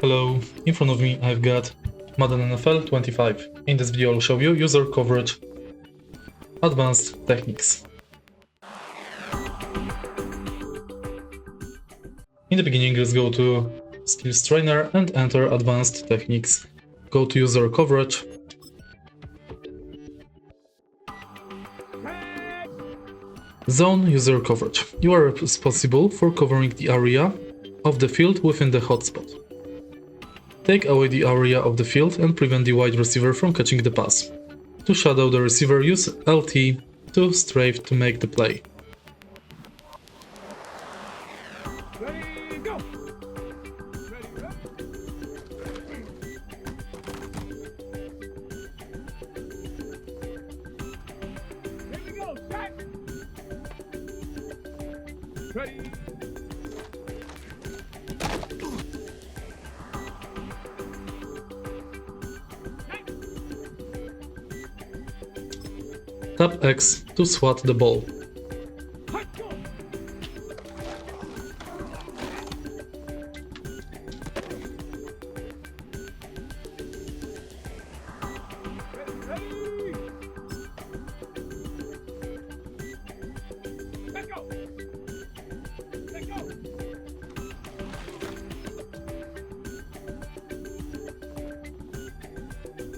Hello, in front of me I've got Madden NFL 25. In this video I'll show you user coverage, advanced techniques. In the beginning, let's go to Skills Trainer and enter advanced techniques. Go to user coverage. Zone user coverage. You are responsible for covering the area of the field within the hotspot. Take away the area of the field and prevent the wide receiver from catching the pass. To shadow the receiver, use LT to strafe to make the play. Ready, go! Here we go, set! Ready! Tap X to swat the ball.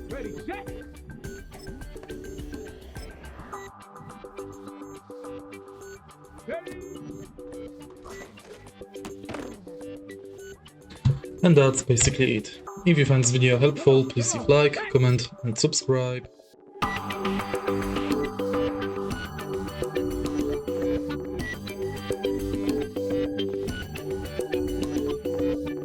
Ready, set! Ready! And that's basically it. If you find this video helpful, please leave like, comment and subscribe.